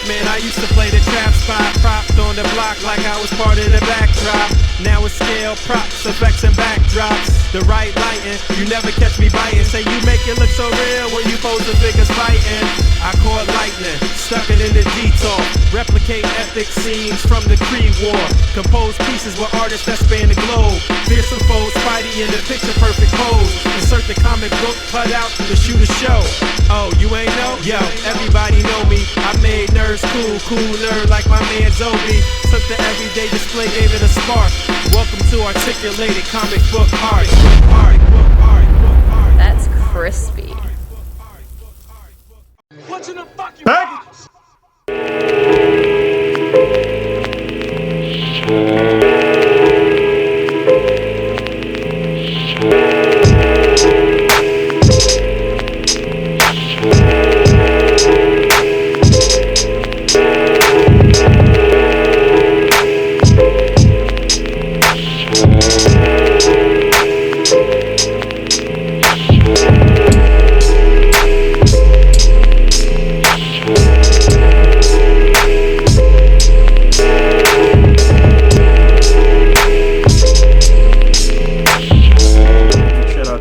Man, I used to play the trap spot, propped on the block like I was part of the backdrop. Now it's scale, props, effects, and backdrops. The right lighting, you never catch me biting. Say you make it look so real when you pose the figures fighting. I caught lightning, stuck it in the detour. Replicate epic scenes from the Creed War. Compose pieces with artists that span the globe. Fearsome foes, Spidey in the picture perfect pose. Insert the comic book cut out to shoot a show. Oh, you ain't know? Yo, everybody know me. I made nerds cool, cool nerd like my man Zobi. Took the everyday display, gave it a spark. Welcome to articulated comic book art. That's crispy. What's in the fucking box?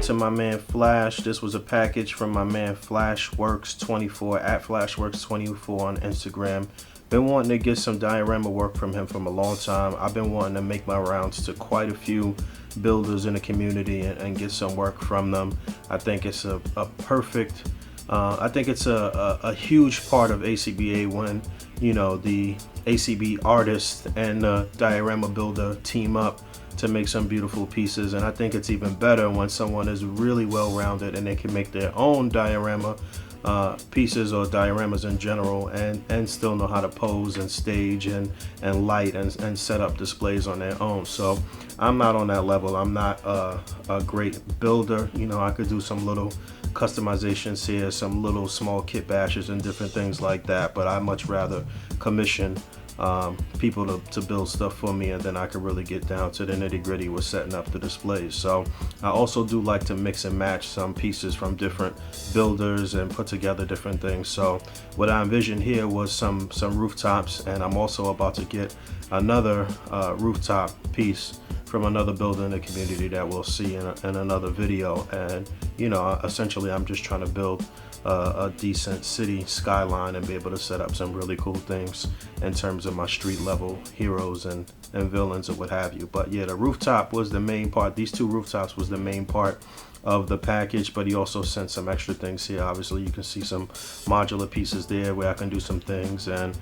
To my man Flash. This was a package from my man Flashworks24 at Flashworks24 on Instagram. Been wanting to get some diorama work from him from a long time. I've been wanting to make my rounds to quite a few builders in the community and get some work from them. I think it's a perfect I think it's a huge part of ACBA when, you know, the ACB artist and the diorama builder team up to make some beautiful pieces. And I think it's even better when someone is really well-rounded and they can make their own diorama pieces or dioramas in general and still know how to pose and stage and light and set up displays on their own. So I'm not on that level. I'm not a great builder. You know, I could do some little customizations here, some little small kit bashes and different things like that, but I much rather commission people to build stuff for me, and then I can really get down to the nitty-gritty with setting up the displays. So I also do like to mix and match some pieces from different builders and put together different things. So what I envisioned here was some rooftops, and I'm also about to get another rooftop piece from another builder in the community that we'll see in another video. And you know, essentially I'm just trying to build a decent city skyline and be able to set up some really cool things in terms of my street level heroes and villains or what have you. But yeah, the rooftop was the main part. These two rooftops was the main part of the package, but he also sent some extra things here. Obviously you can see some modular pieces there where I can do some things, and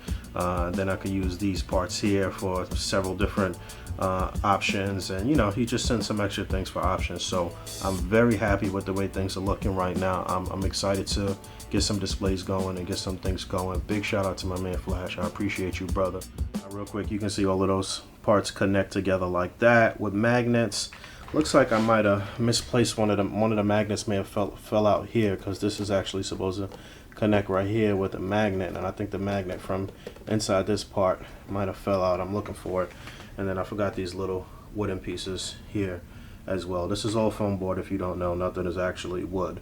then I can use these parts here for several different options. And you know, he just sent some extra things for options. So I'm very happy with the way things are looking right now. I'm excited to get some displays going and get some things going. Big shout out to my man Flash. I appreciate you, brother. Real quick, you can see all of those parts connect together like that with magnets. Looks like I might have misplaced one of the magnets. May have fell out here, because this is actually supposed to connect right here with a magnet, and I think the magnet from inside this part might have fell out. I'm looking for it. And then I forgot these little wooden pieces here as well. This is all foam board. If you don't know, nothing is actually wood.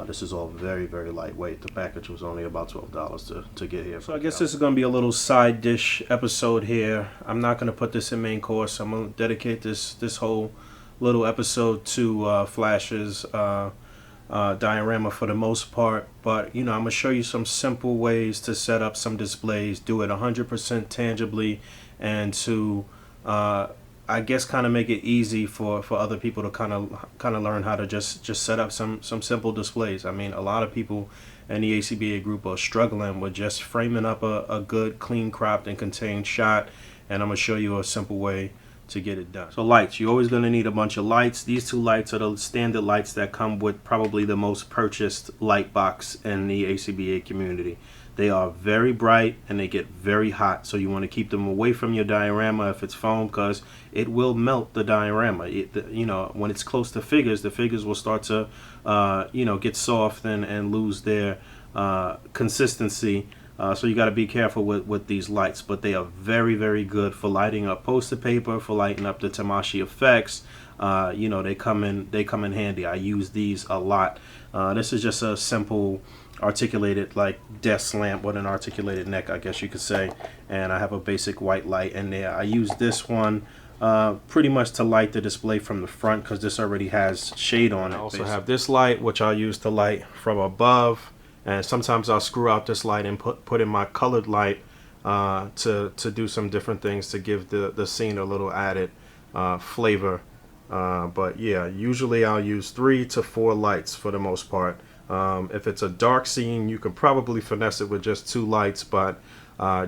This is all very, very lightweight. The package was only about $12 to get here. So I guess this is going to be a little side dish episode here. I'm not going to put this in main course. I'm going to dedicate this whole little episode to Flash's diorama for the most part. But you know, I'm going to show you some simple ways to set up some displays, do it 100% tangibly, and to I guess kind of make it easy for other people to kind of learn how to just set up some simple displays. I mean, a lot of people in the ACBA group are struggling with just framing up a good, clean, cropped, and contained shot, and I'm going to show you a simple way to get it done. So lights, you're always going to need a bunch of lights. These two lights are the standard lights that come with probably the most purchased light box in the ACBA community. They are very bright and they get very hot, so you want to keep them away from your diorama if it's foam, because it will melt the diorama. You know, when it's close to figures, the figures will start to you know, get soft and lose their consistency. So you got to be careful with these lights, but they are very, very good for lighting up poster paper, for lighting up the Tamashi effects. You know, they come in handy. I use these a lot. This is just a simple articulated like desk lamp with an articulated neck, I guess you could say. And I have a basic white light in there. I use this one pretty much to light the display from the front because this already has shade on it. I also have this light, which I'll use to light from above. And sometimes I'll screw out this light and put in my colored light to do some different things to give the scene a little added flavor. But yeah, usually I'll use 3 to 4 lights for the most part. If it's a dark scene, you can probably finesse it with just 2 lights, but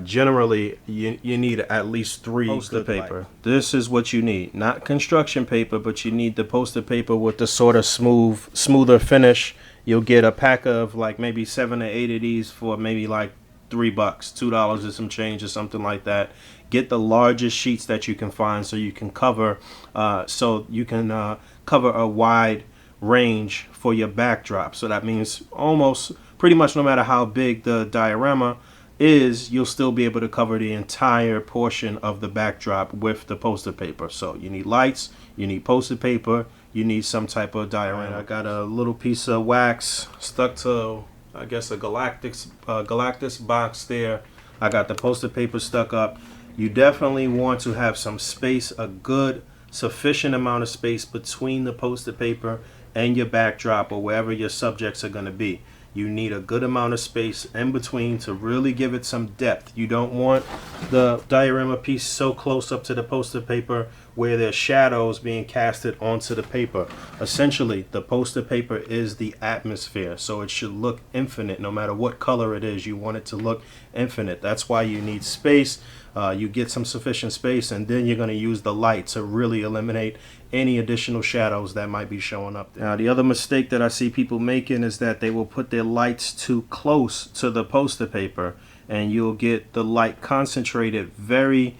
generally you need at least 3 poster paper. This is what you need, not construction paper, but you need the poster paper with the sort of smoother finish. You'll get a pack of like maybe 7 or 8 of these for maybe like $3, $2 and some change or something like that. Get the largest sheets that you can find so you can cover cover a wide range for your backdrop. So that means almost pretty much no matter how big the diorama is, you'll still be able to cover the entire portion of the backdrop with the poster paper. So you need lights, you need poster paper, you need some type of diorama. I got a little piece of wax stuck to, I guess, a Galactus box there. I got the poster paper stuck up. You definitely want to have some space, a good sufficient amount of space between the poster paper and your backdrop or wherever your subjects are going to be. You need a good amount of space in between to really give it some depth. You don't want the diorama piece so close up to the poster paper where there's shadows being casted onto the paper. Essentially, the poster paper is the atmosphere, so it should look infinite no matter what color it is. You want it to look infinite. That's why you need space. You get some sufficient space, and then you're going to use the light to really eliminate any additional shadows that might be showing up there. Now, the other mistake that I see people making is that they will put their lights too close to the poster paper, and you'll get the light concentrated very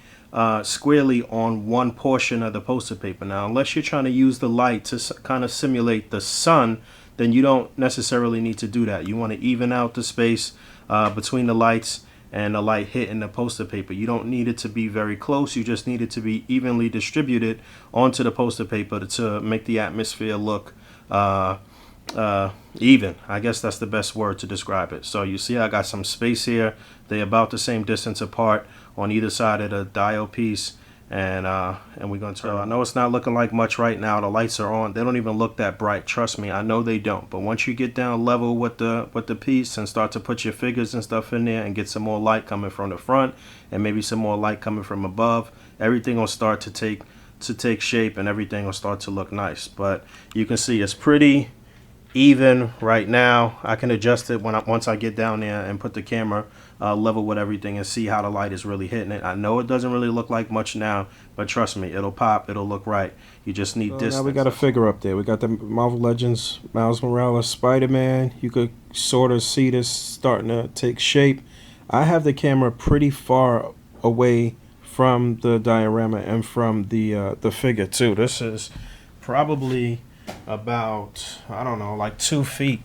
squarely on one portion of the poster paper. Now, unless you're trying to use the light to kind of simulate the sun, then you don't necessarily need to do that. You want to even out the space between the lights and the light hitting the poster paper. You don't need it to be very close. You just need it to be evenly distributed onto the poster paper to make the atmosphere look even. I guess that's the best word to describe it. So you see I got some space here. They're about the same distance apart on either side of the dial piece. And we're going to turn. I know it's not looking like much right now. The lights are on. They don't even look that bright. Trust me, I know they don't. But once you get down level with the piece and start to put your figures and stuff in there and get some more light coming from the front and maybe some more light coming from above, everything will start to take shape and everything will start to look nice. But you can see it's pretty even right now. I can adjust it once I get down there and put the camera level with everything and see how the light is really hitting it. I know it doesn't really look like much now, but trust me, it'll pop, it'll look right. You just need distance. Now we got a figure up there. We got the Marvel Legends Miles Morales Spider-Man. You could sort of see this starting to take shape. I have the camera pretty far away from the diorama and from the figure too. This is probably about, I don't know, like 2 feet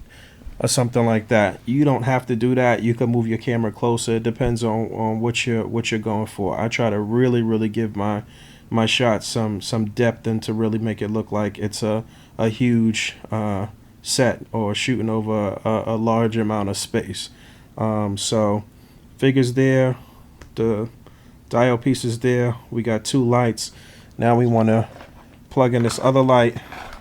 or something like that. You don't have to do that. You can move your camera closer. It depends on what you're going for. I try to really give my shots some depth and to really make it look like it's a huge set or shooting over a large amount of space. So figures there, the dial pieces there. We got 2 lights. Now we want to plug in this other light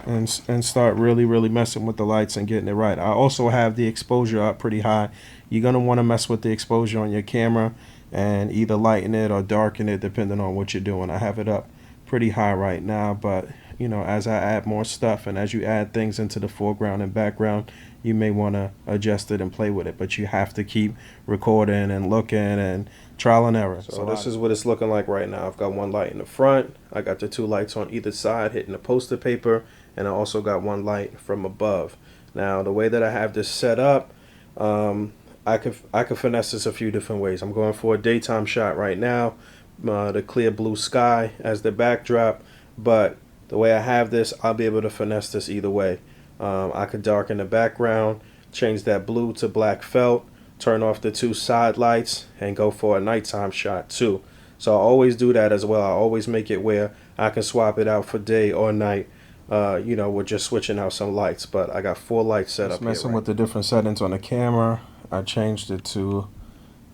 and start really messing with the lights and getting it right. I also have the exposure up pretty high. You're going to want to mess with the exposure on your camera and either lighten it or darken it depending on what you're doing. I have it up pretty high right now, but you know, as I add more stuff and as you add things into the foreground and background, you may want to adjust it and play with it, but you have to keep recording and looking and trial and error. So this is what it's looking like right now. I've got 1 light in the front. I got the 2 lights on either side hitting the poster paper, and I also got 1 light from above. Now the way that I have this set up, I could finesse this a few different ways. I'm going for a daytime shot right now, the clear blue sky as the backdrop, but the way I have this, I'll be able to finesse this either way. I could darken the background, change that blue to black felt, turn off the 2 side lights, and go for a nighttime shot too. So I always do that as well. I always make it where I can swap it out for day or night we're just switching out some lights. But I got 4 lights set up here. Messing with the different settings on the camera. I changed it to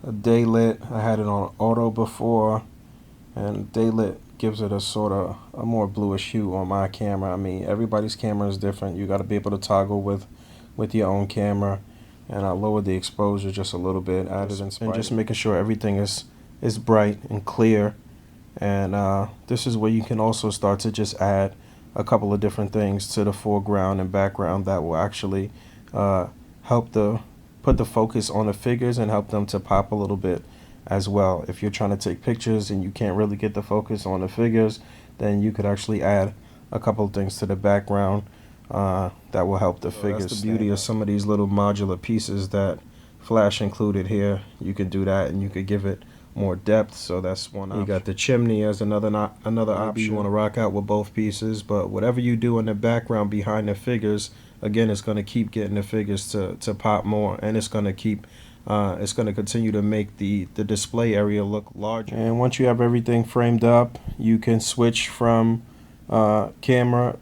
a day lit. I had it on auto before, and day lit gives it a sort of a more bluish hue on my camera. I mean, everybody's camera is different. You got to be able to toggle with your own camera. And I lowered the exposure just a little bit, added in and just making sure everything is bright and clear. And this is where you can also start to just add a couple of different things to the foreground and background that will actually help put the focus on the figures and help them to pop a little bit as well. If you're trying to take pictures and you can't really get the focus on the figures, then you could actually add a couple of things to the background that will help the figures. That's the beauty of some of these little modular pieces that Flash included here. You could do that and you could give it more depth. So that's one option. You got the chimney as another option. You want to rock out with both pieces, but whatever you do in the background behind the figures, again, it's going to keep getting the figures to pop more, and it's going to keep it's going to continue to make the display area look larger. And once you have everything framed up, you can switch from video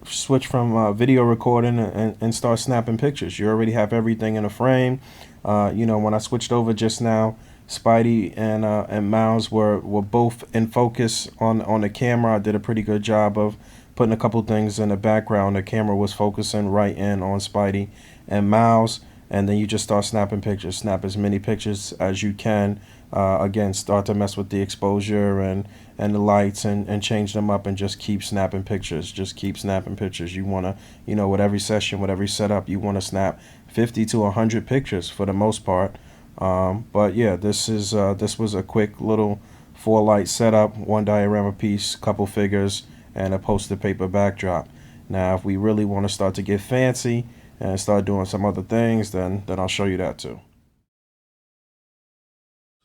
recording and start snapping pictures. You already have everything in a frame. When I switched over just now, Spidey and Miles were both in focus on the camera. I did a pretty good job of putting a couple things in the background. The camera was focusing right in on Spidey and Miles, and then you just start snapping pictures. Snap as many pictures as you can. Again, start to mess with the exposure and the lights and change them up and just keep snapping pictures. Just keep snapping pictures. You want to, with every session, with every setup, you want to snap 50 to 100 pictures for the most part. But yeah, this was a quick little 4 light setup, 1 diorama piece, couple figures, and a poster paper backdrop. Now, if we really want to start to get fancy and start doing some other things, then I'll show you that too.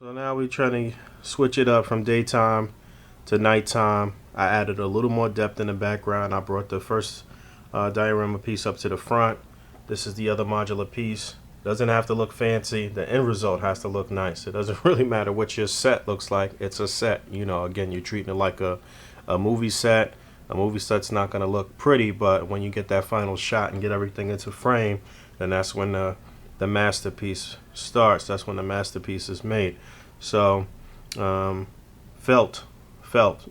So now we're trying to switch it up from daytime to nighttime. I added a little more depth in the background. I brought the first diorama piece up to the front. This is the other modular piece. Doesn't have to look fancy. The end result has to look nice. It doesn't really matter what your set looks like. It's a set. Again, you're treating it like a movie set. A movie set's not going to look pretty, but when you get that final shot and get everything into frame, then that's when the masterpiece starts. That's when the masterpiece is made. So felt.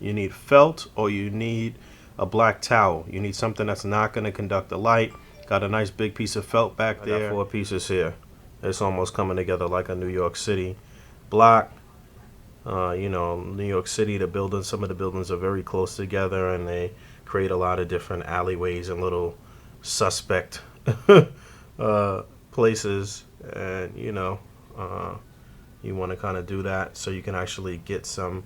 You need felt, or you need a black towel. You need something that's not going to conduct the light. Got a nice big piece of felt back there. I got 4 pieces here. It's almost coming together like a New York City block. New York City, some of the buildings are very close together, and they create a lot of different alleyways and little suspect places. And you want to kind of do that so you can actually get some.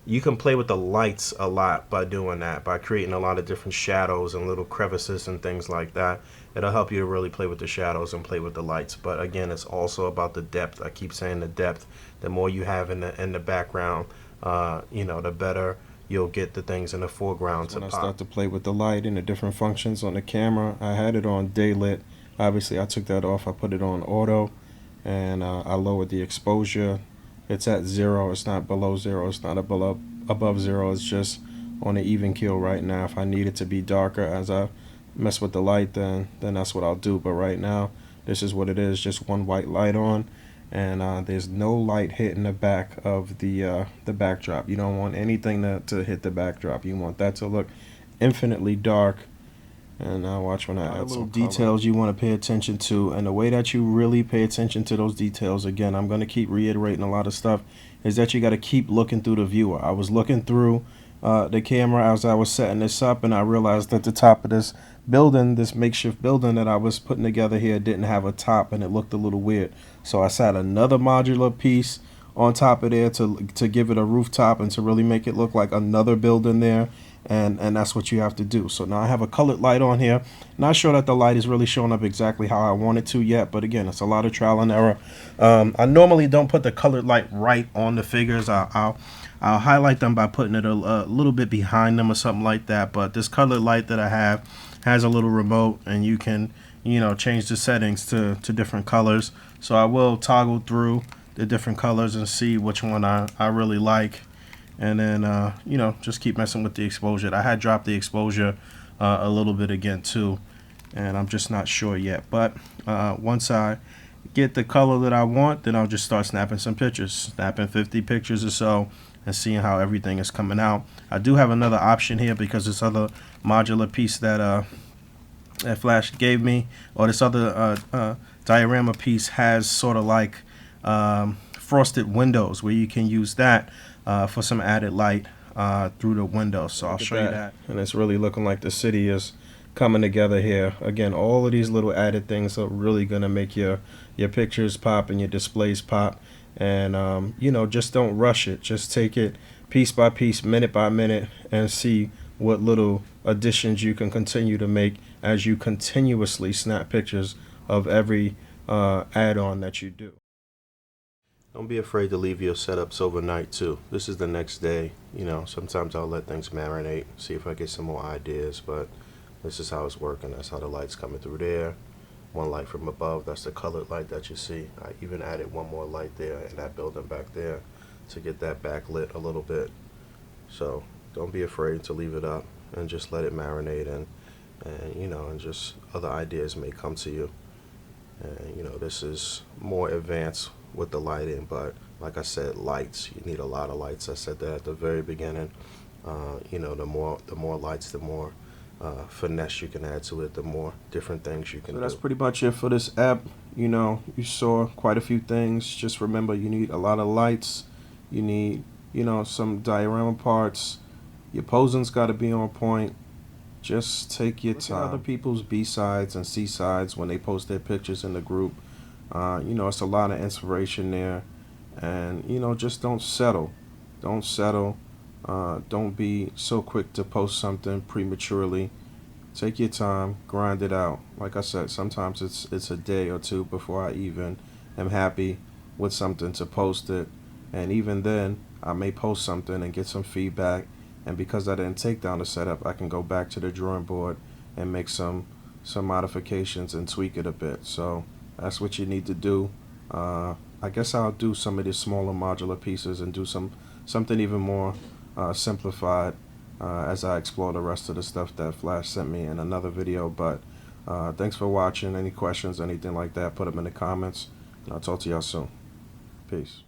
You can play with the lights a lot by doing that, by creating a lot of different shadows and little crevices and things like that. It'll help you to really play with the shadows and play with the lights. But again, it's also about the depth. I keep saying the depth. The more you have in the background, the better you'll get the things in the foreground to pop. When I start to play with the light and the different functions on the camera, I had it on day lit. Obviously, I took that off. I put it on auto, and I lowered the exposure. It's at 0. It's not below 0. It's not above 0. It's just on an even keel right now. If I need it to be darker as I mess with the light, then that's what I'll do. But right now, this is what it is. Just one white light on, and there's no light hitting the back of the backdrop. You don't want anything to hit the backdrop. You want that to look infinitely dark. And now watch when I add some details you want to pay attention to. And the way that you really pay attention to those details, again, I'm going to keep reiterating a lot of stuff, is that you got to keep looking through the viewer. I was looking through the camera as I was setting this up, and I realized that the top of this building, this makeshift building that I was putting together here, didn't have a top, and it looked a little weird. So I sat another modular piece on top of there to give it a rooftop and to really make it look like another building there. And that's what you have to do. So now I have a colored light on here. Not sure that the light is really showing up exactly how I want it to yet, but again, it's a lot of trial and error. I normally don't put the colored light right on the figures. I'll highlight them by putting it a little bit behind them or something like that. But this colored light that I have has a little remote, and you can change the settings to different colors. So I will toggle through the different colors and see which one I really like. And then, just keep messing with the exposure. I had dropped the exposure a little bit again too, and I'm just not sure yet. But once I get the color that I want, then I'll just start snapping some pictures, snapping 50 pictures or so, and seeing how everything is coming out. I do have another option here because this other modular piece that Flash gave me, or this other diorama piece, has sort of like frosted windows where you can use that for some added light through the window. So I'll show you that. And it's really looking like the city is coming together here. Again, all of these little added things are really gonna make your pictures pop and your displays pop. And you know, just don't rush it. Just take it piece by piece, minute by minute, and see what little additions you can continue to make as you continuously snap pictures of every add-on that you do. Don't be afraid to leave your setups overnight too. This is the next day. You know, sometimes I'll let things marinate, see if I get some more ideas, but this is how it's working. That's how the light's coming through there. One light from above, that's the colored light that you see. I even added one more light there in that building back there to get that backlit a little bit. So don't be afraid to leave it up and just let it marinate, and you know, and just other ideas may come to you. And you know, this is more advanced with the lighting, but like I said, lights, you need a lot of lights. I said that at the very beginning. You know, the more lights, the more finesse you can add to it, the more different things you can do. That's pretty much it for this app. You know, you saw quite a few things. Just remember, you need a lot of lights. You need, you know, some diorama parts. Your posing's got to be on point. Just take your time. Other people's B-sides and C-sides when they post their pictures in the group. You know, it's a lot of inspiration there. And, you know, just don't settle. Don't settle. Don't be so quick to post something prematurely. Take your time, grind it out. Like I said, sometimes it's a day or two before I even am happy with something to post it. And even then, I may post something and get some feedback. And because I didn't take down the setup, I can go back to the drawing board and make some modifications and tweak it a bit. So that's what you need to do. I guess I'll do some of these smaller modular pieces and do something even more simplified as I explore the rest of the stuff that Flash sent me in another video. But thanks for watching. Any questions, anything like that, put them in the comments. And I'll talk to y'all soon. Peace.